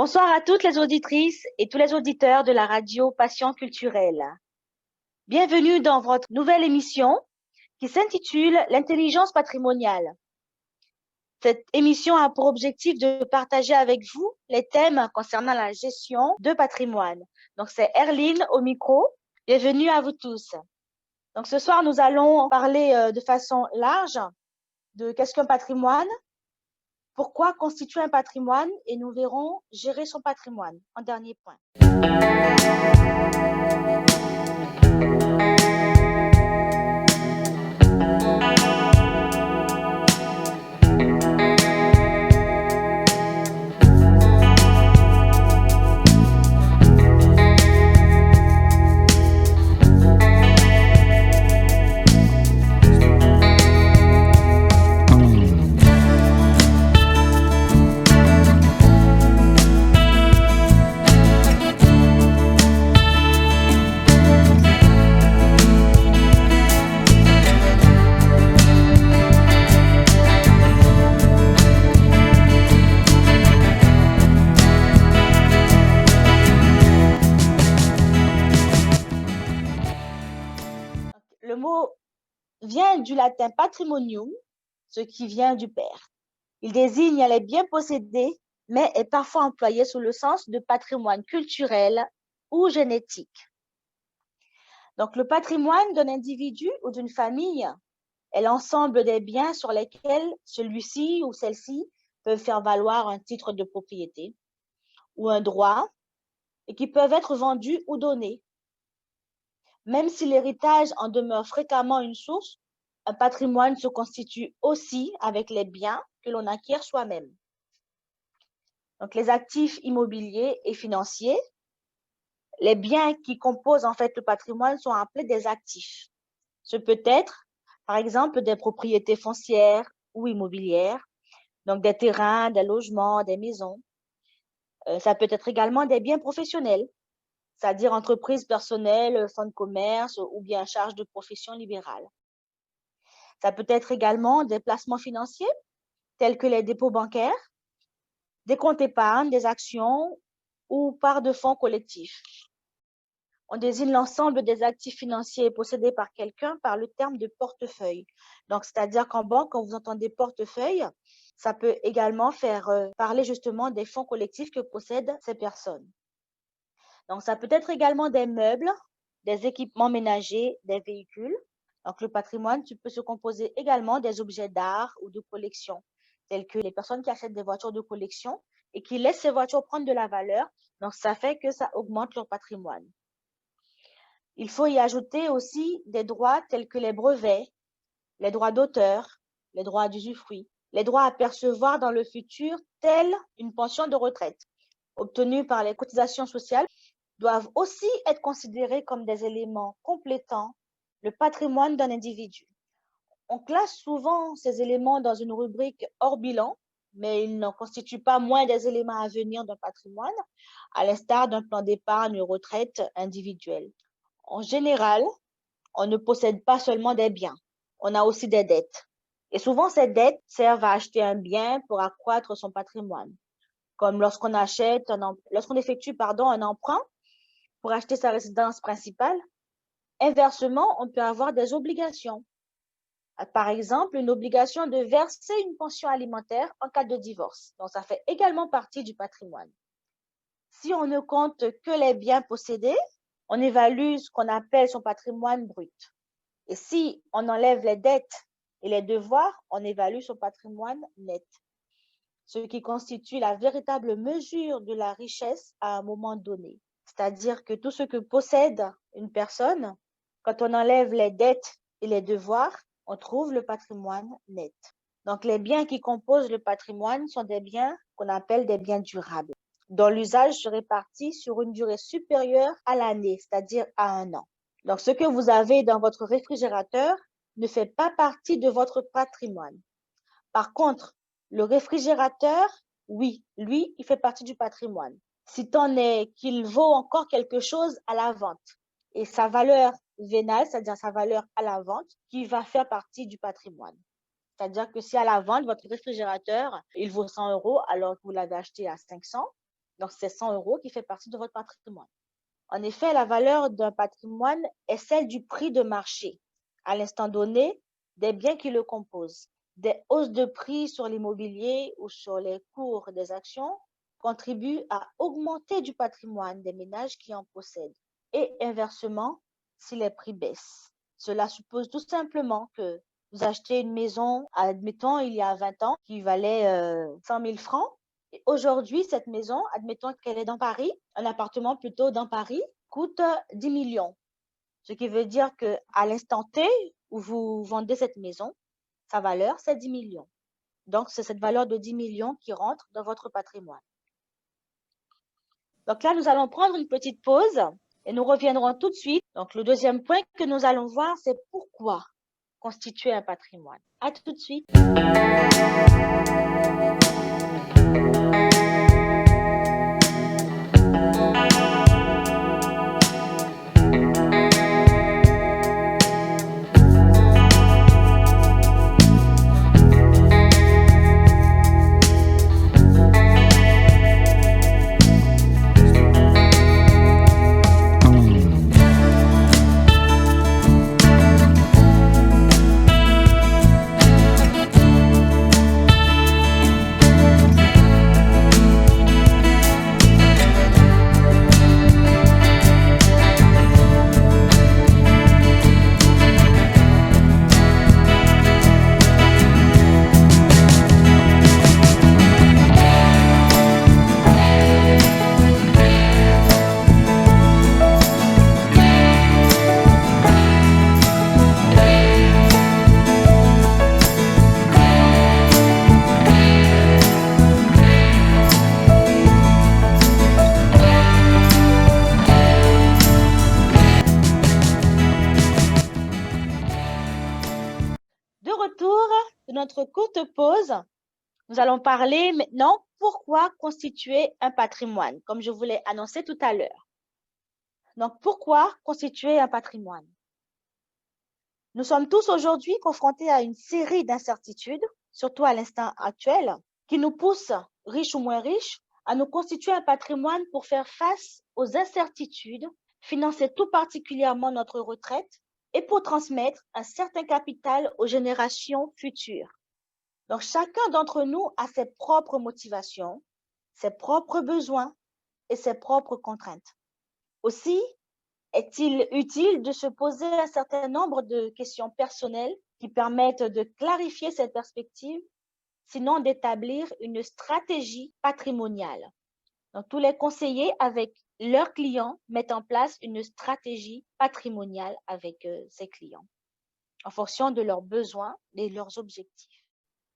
Bonsoir à toutes les auditrices et tous les auditeurs de la radio Passion culturelle. Bienvenue dans votre nouvelle émission qui s'intitule L'intelligence patrimoniale. Cette émission a pour objectif de partager avec vous les thèmes concernant la gestion de patrimoine. Donc c'est Erline au micro. Bienvenue à vous tous. Donc ce soir, nous allons parler de façon large de qu'est-ce qu'un patrimoine, pourquoi constituer un patrimoine et nous verrons gérer son patrimoine en dernier point. Le mot vient du latin patrimonium, ce qui vient du père. Il désigne les biens possédés, mais est parfois employé sous le sens de patrimoine culturel ou génétique. Donc, le patrimoine d'un individu ou d'une famille est l'ensemble des biens sur lesquels celui-ci ou celle-ci peuvent faire valoir un titre de propriété ou un droit et qui peuvent être vendus ou donnés. Même si l'héritage en demeure fréquemment une source, un patrimoine se constitue aussi avec les biens que l'on acquiert soi-même. Donc, les actifs immobiliers et financiers, les biens qui composent en fait le patrimoine sont appelés des actifs. Ce peut être, par exemple, des propriétés foncières ou immobilières, donc des terrains, des logements, des maisons. Ça peut être également des biens professionnels, c'est-à-dire entreprises personnelles, fonds de commerce ou bien charges de profession libérale. Ça peut être également des placements financiers, tels que les dépôts bancaires, des comptes épargne, des actions ou parts de fonds collectifs. On désigne l'ensemble des actifs financiers possédés par quelqu'un par le terme de portefeuille. Donc, c'est-à-dire qu'en banque, quand vous entendez portefeuille, ça peut également faire parler justement des fonds collectifs que possèdent ces personnes. Donc, ça peut être également des meubles, des équipements ménagers, des véhicules. Donc, le patrimoine peut se composer également des objets d'art ou de collection, tels que les personnes qui achètent des voitures de collection et qui laissent ces voitures prendre de la valeur. Donc, ça fait que ça augmente leur patrimoine. Il faut y ajouter aussi des droits tels que les brevets, les droits d'auteur, les droits d'usufruit, les droits à percevoir dans le futur, tels une pension de retraite, obtenue par les cotisations sociales, doivent aussi être considérés comme des éléments complétant le patrimoine d'un individu. On classe souvent ces éléments dans une rubrique hors bilan, mais ils n'en constituent pas moins des éléments à venir d'un patrimoine, à l'instar d'un plan d'épargne retraite individuel. En général, on ne possède pas seulement des biens, on a aussi des dettes. Et souvent, ces dettes servent à acheter un bien pour accroître son patrimoine, comme lorsqu'on effectue un emprunt pour acheter sa résidence principale. Inversement, on peut avoir des obligations. Par exemple, une obligation de verser une pension alimentaire en cas de divorce. Donc, ça fait également partie du patrimoine. Si on ne compte que les biens possédés, on évalue ce qu'on appelle son patrimoine brut. Et si on enlève les dettes et les devoirs, on évalue son patrimoine net, ce qui constitue la véritable mesure de la richesse à un moment donné. C'est-à-dire que tout ce que possède une personne, quand on enlève les dettes et les devoirs, on trouve le patrimoine net. Donc, les biens qui composent le patrimoine sont des biens qu'on appelle des biens durables, dont l'usage se répartit sur une durée supérieure à l'année, c'est-à-dire à 1 an. Donc, ce que vous avez dans votre réfrigérateur ne fait pas partie de votre patrimoine. Par contre, le réfrigérateur, oui, lui, il fait partie du patrimoine. Si tant est qu'il vaut encore quelque chose à la vente et sa valeur vénale, c'est-à-dire sa valeur à la vente, qui va faire partie du patrimoine. C'est-à-dire que si à la vente, votre réfrigérateur, il vaut 100 € alors que vous l'avez acheté à 500, Donc, c'est 100 € qui fait partie de votre patrimoine. En effet, la valeur d'un patrimoine est celle du prix de marché à l'instant donné des biens qui le composent. Des hausses de prix sur l'immobilier ou sur les cours des actions contribuent à augmenter du patrimoine des ménages qui en possèdent. Et inversement, si les prix baissent. Cela suppose tout simplement que vous achetez une maison, admettons, il y a 20 ans, qui valait 100 000 francs. Et aujourd'hui, cette maison, admettons qu'elle est dans Paris, un appartement plutôt dans Paris, coûte 10 millions. Ce qui veut dire qu'à l'instant T où vous vendez cette maison, sa valeur, c'est 10 millions. Donc, c'est cette valeur de 10 millions qui rentre dans votre patrimoine. Donc là, nous allons prendre une petite pause et nous reviendrons tout de suite. Donc, le deuxième point que nous allons voir, c'est pourquoi constituer un patrimoine. À tout de suite. De retour de notre courte pause, nous allons parler maintenant pourquoi constituer un patrimoine, comme je vous l'ai annoncé tout à l'heure. Donc, pourquoi constituer un patrimoine? Nous sommes tous aujourd'hui confrontés à une série d'incertitudes, surtout à l'instant actuel, qui nous poussent, riches ou moins riches, à nous constituer un patrimoine pour faire face aux incertitudes, financer tout particulièrement notre retraite et pour transmettre un certain capital aux générations futures. Donc, chacun d'entre nous a ses propres motivations, ses propres besoins et ses propres contraintes. Aussi, est-il utile de se poser un certain nombre de questions personnelles qui permettent de clarifier cette perspective, sinon d'établir une stratégie patrimoniale. Donc, tous les conseillers avec leurs clients mettent en place une stratégie patrimoniale avec ses clients en fonction de leurs besoins et leurs objectifs.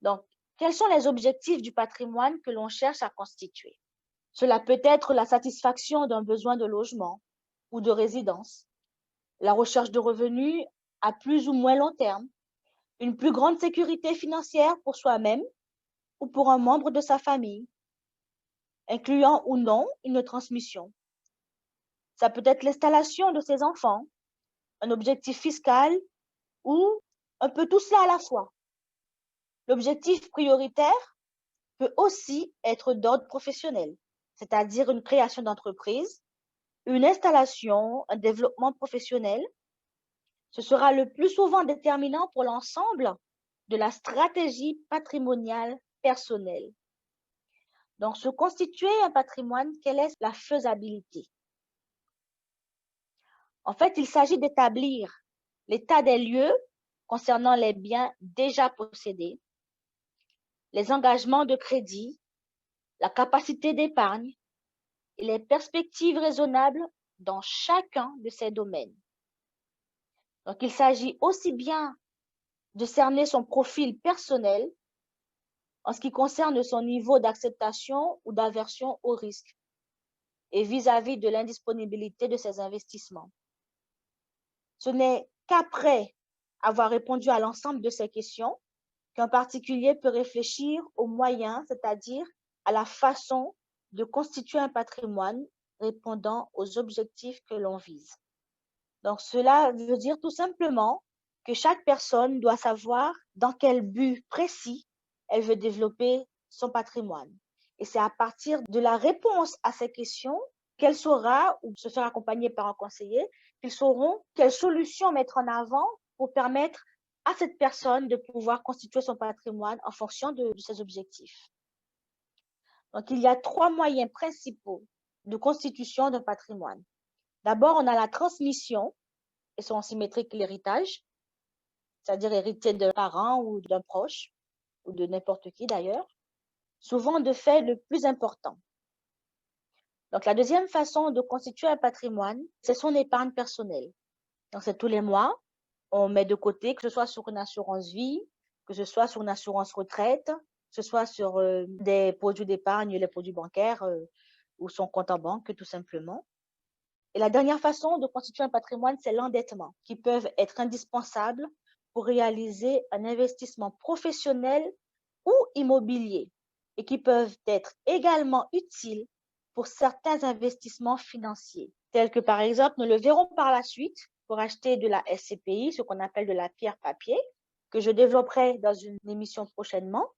Donc, quels sont les objectifs du patrimoine que l'on cherche à constituer? Cela peut être la satisfaction d'un besoin de logement ou de résidence, la recherche de revenus à plus ou moins long terme, une plus grande sécurité financière pour soi-même ou pour un membre de sa famille, incluant ou non une transmission. Ça peut être l'installation de ses enfants, un objectif fiscal ou un peu tout cela à la fois. L'objectif prioritaire peut aussi être d'ordre professionnel, c'est-à-dire une création d'entreprise, une installation, un développement professionnel. Ce sera le plus souvent déterminant pour l'ensemble de la stratégie patrimoniale personnelle. Donc, se constituer un patrimoine, quelle est la faisabilité? En fait, il s'agit d'établir l'état des lieux concernant les biens déjà possédés, les engagements de crédit, la capacité d'épargne et les perspectives raisonnables dans chacun de ces domaines. Donc, il s'agit aussi bien de cerner son profil personnel en ce qui concerne son niveau d'acceptation ou d'aversion au risque et vis-à-vis de l'indisponibilité de ses investissements. Ce n'est qu'après avoir répondu à l'ensemble de ces questions qu'un particulier peut réfléchir aux moyens, c'est-à-dire à la façon de constituer un patrimoine répondant aux objectifs que l'on vise. Donc, cela veut dire tout simplement que chaque personne doit savoir dans quel but précis elle veut développer son patrimoine. Et c'est à partir de la réponse à ces questions qu'elle saura, ou se faire accompagner par un conseiller, qu'ils sauront quelles solutions mettre en avant pour permettre à cette personne de pouvoir constituer son patrimoine en fonction de ses objectifs. Donc, il y a 3 moyens principaux de constitution d'un patrimoine. D'abord, on a la transmission, et sont symétriques l'héritage, c'est-à-dire hériter d'un parent ou d'un proche, ou de n'importe qui d'ailleurs, souvent de fait le plus important. Donc, la deuxième façon de constituer un patrimoine, c'est son épargne personnelle. Donc, c'est tous les mois, on met de côté, que ce soit sur une assurance vie, que ce soit sur une assurance retraite, que ce soit sur des produits d'épargne, les produits bancaires ou son compte en banque, tout simplement. Et la dernière façon de constituer un patrimoine, c'est l'endettement, qui peuvent être indispensables pour réaliser un investissement professionnel ou immobilier et qui peuvent être également utiles pour certains investissements financiers, tels que par exemple, nous le verrons par la suite, pour acheter de la SCPI, ce qu'on appelle de la pierre papier, que je développerai dans une émission prochainement.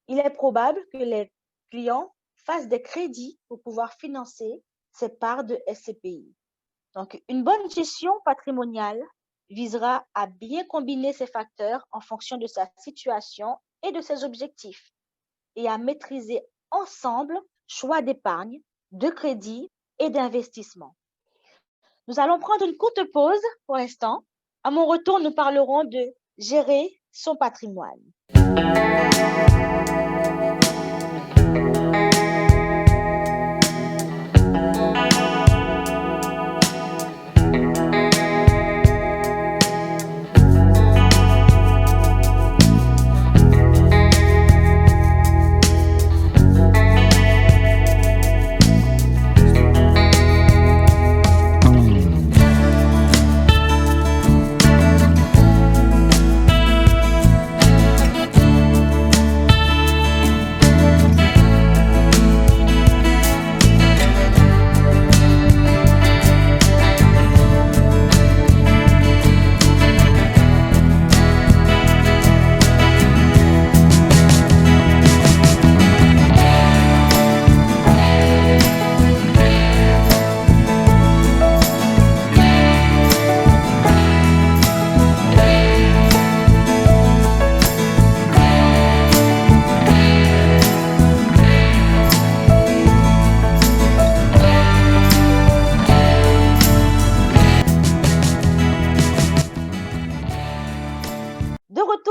Il est probable que les clients fassent des crédits pour pouvoir financer ces parts de SCPI. Donc, une bonne gestion patrimoniale visera à bien combiner ces facteurs en fonction de sa situation et de ses objectifs et à maîtriser ensemble choix d'épargne, de crédit et d'investissement. Nous allons prendre une courte pause pour l'instant. À mon retour, nous parlerons de gérer son patrimoine.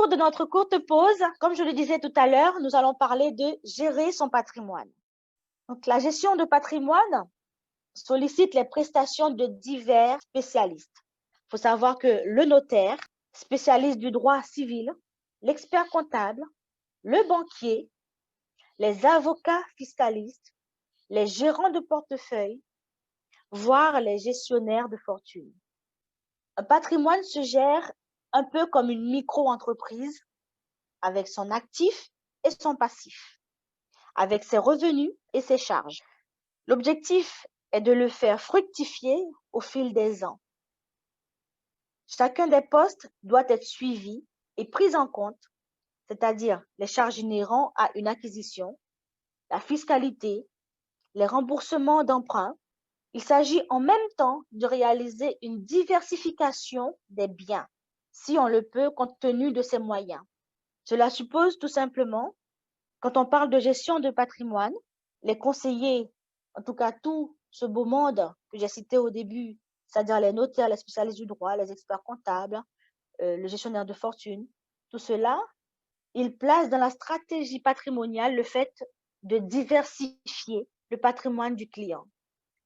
De notre courte pause, comme je le disais tout à l'heure, nous allons parler de gérer son patrimoine. Donc, la gestion de patrimoine sollicite les prestations de divers spécialistes. Il faut savoir que le notaire, spécialiste du droit civil, l'expert comptable, le banquier, les avocats fiscalistes, les gérants de portefeuille, voire les gestionnaires de fortune. Un patrimoine se gère un peu comme une micro-entreprise avec son actif et son passif, avec ses revenus et ses charges. L'objectif est de le faire fructifier au fil des ans. Chacun des postes doit être suivi et pris en compte, c'est-à-dire les charges inhérentes à une acquisition, la fiscalité, les remboursements d'emprunts. Il s'agit en même temps de réaliser une diversification des biens, si on le peut, compte tenu de ses moyens. Cela suppose tout simplement, quand on parle de gestion de patrimoine, les conseillers, en tout cas tout ce beau monde que j'ai cité au début, c'est-à-dire les notaires, les spécialistes du droit, les experts comptables, le gestionnaire de fortune, tout cela, ils placent dans la stratégie patrimoniale le fait de diversifier le patrimoine du client.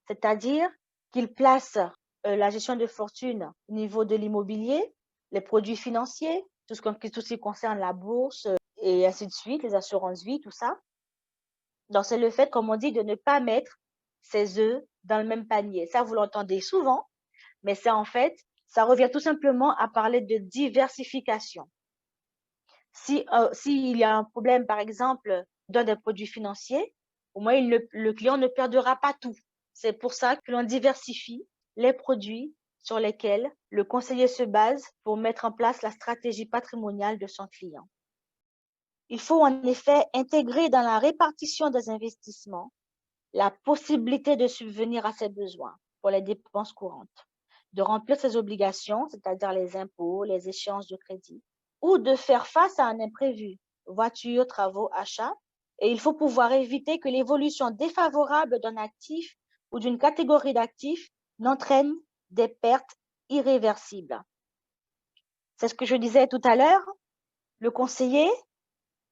C'est-à-dire qu'ils placent la gestion de fortune au niveau de l'immobilier, les produits financiers, tout ce qui concerne la bourse et ainsi de suite, les assurances vie, tout ça. Donc, c'est le fait, comme on dit, de ne pas mettre ses œufs dans le même panier. Ça, vous l'entendez souvent, mais c'est en fait, ça revient tout simplement à parler de diversification. S'il y a un problème, par exemple, dans des produits financiers, au moins le client ne perdra pas tout. C'est pour ça que l'on diversifie les produits sur lesquels le conseiller se base pour mettre en place la stratégie patrimoniale de son client. Il faut en effet intégrer dans la répartition des investissements la possibilité de subvenir à ses besoins pour les dépenses courantes, de remplir ses obligations, c'est-à-dire les impôts, les échéances de crédit, ou de faire face à un imprévu, voiture, travaux, achats. Et il faut pouvoir éviter que l'évolution défavorable d'un actif ou d'une catégorie d'actifs n'entraîne des pertes irréversibles. C'est ce que je disais tout à l'heure. Le conseiller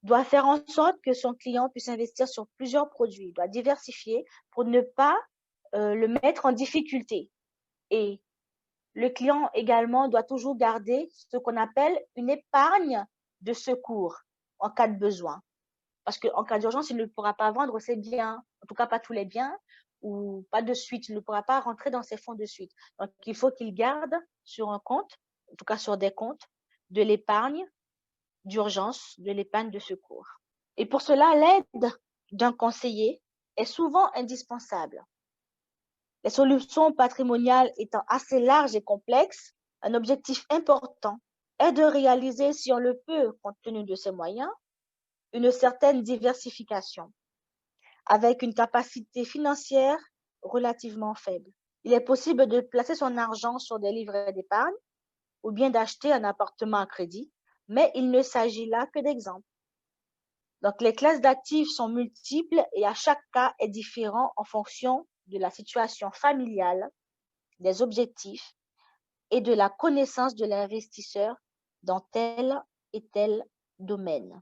doit faire en sorte que son client puisse investir sur plusieurs produits, doit diversifier pour ne pas le mettre en difficulté. Et le client également doit toujours garder ce qu'on appelle une épargne de secours en cas de besoin. Parce qu'en cas d'urgence, il ne pourra pas vendre ses biens, en tout cas pas tous les biens, ou pas de suite, il ne pourra pas rentrer dans ses fonds de suite. Donc, il faut qu'il garde sur un compte, en tout cas sur des comptes, de l'épargne d'urgence, de l'épargne de secours. Et pour cela, l'aide d'un conseiller est souvent indispensable. Les solutions patrimoniales étant assez larges et complexes, un objectif important est de réaliser, si on le peut, compte tenu de ses moyens, une certaine diversification avec une capacité financière relativement faible. Il est possible de placer son argent sur des livrets d'épargne ou bien d'acheter un appartement à crédit, mais il ne s'agit là que d'exemples. Donc, les classes d'actifs sont multiples et à chaque cas est différent en fonction de la situation familiale, des objectifs et de la connaissance de l'investisseur dans tel et tel domaine.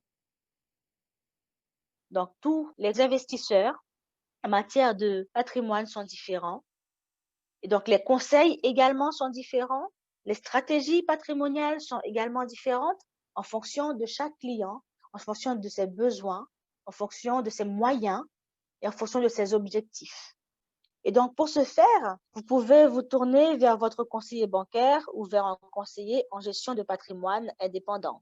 Donc, tous les investisseurs en matière de patrimoine sont différents. Et donc, les conseils également sont différents. Les stratégies patrimoniales sont également différentes en fonction de chaque client, en fonction de ses besoins, en fonction de ses moyens et en fonction de ses objectifs. Et donc, pour ce faire, vous pouvez vous tourner vers votre conseiller bancaire ou vers un conseiller en gestion de patrimoine indépendant,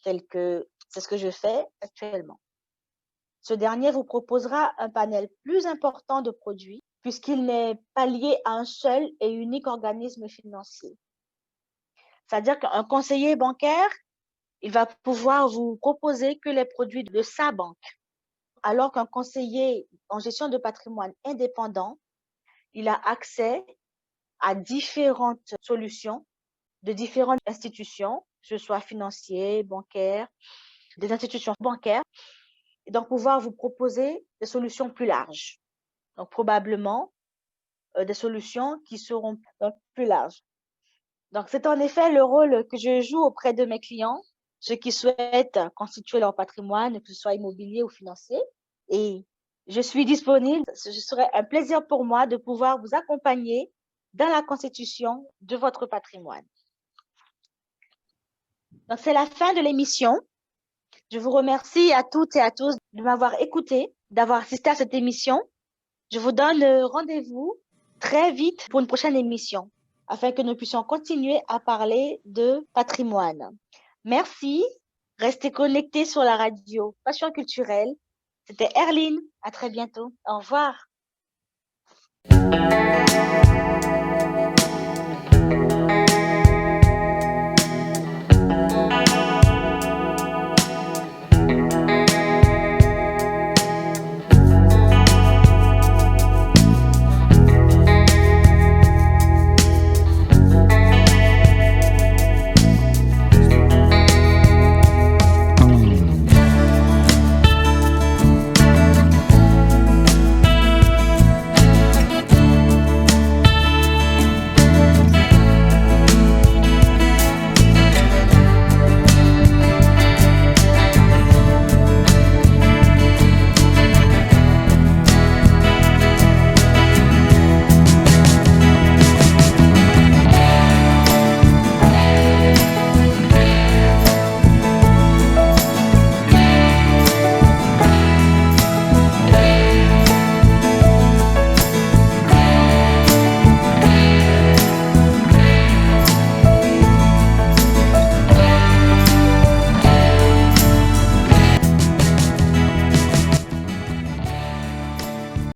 tel que c'est ce que je fais actuellement. Ce dernier vous proposera un panel plus important de produits puisqu'il n'est pas lié à un seul et unique organisme financier. C'est-à-dire qu'un conseiller bancaire, il va pouvoir vous proposer que les produits de sa banque, alors qu'un conseiller en gestion de patrimoine indépendant, il a accès à différentes solutions de différentes institutions, que ce soit financières, bancaires, des institutions bancaires, et donc pouvoir vous proposer des solutions plus larges. Donc, probablement, des solutions qui seront plus larges. Donc, c'est en effet le rôle que je joue auprès de mes clients, ceux qui souhaitent constituer leur patrimoine, que ce soit immobilier ou financier. Et je suis disponible. Ce serait un plaisir pour moi de pouvoir vous accompagner dans la constitution de votre patrimoine. Donc, c'est la fin de l'émission. Je vous remercie à toutes et à tous de m'avoir écouté, d'avoir assisté à cette émission. Je vous donne rendez-vous très vite pour une prochaine émission, afin que nous puissions continuer à parler de patrimoine. Merci. Restez connectés sur la radio Passion Culturelle. C'était Erline. À très bientôt. Au revoir.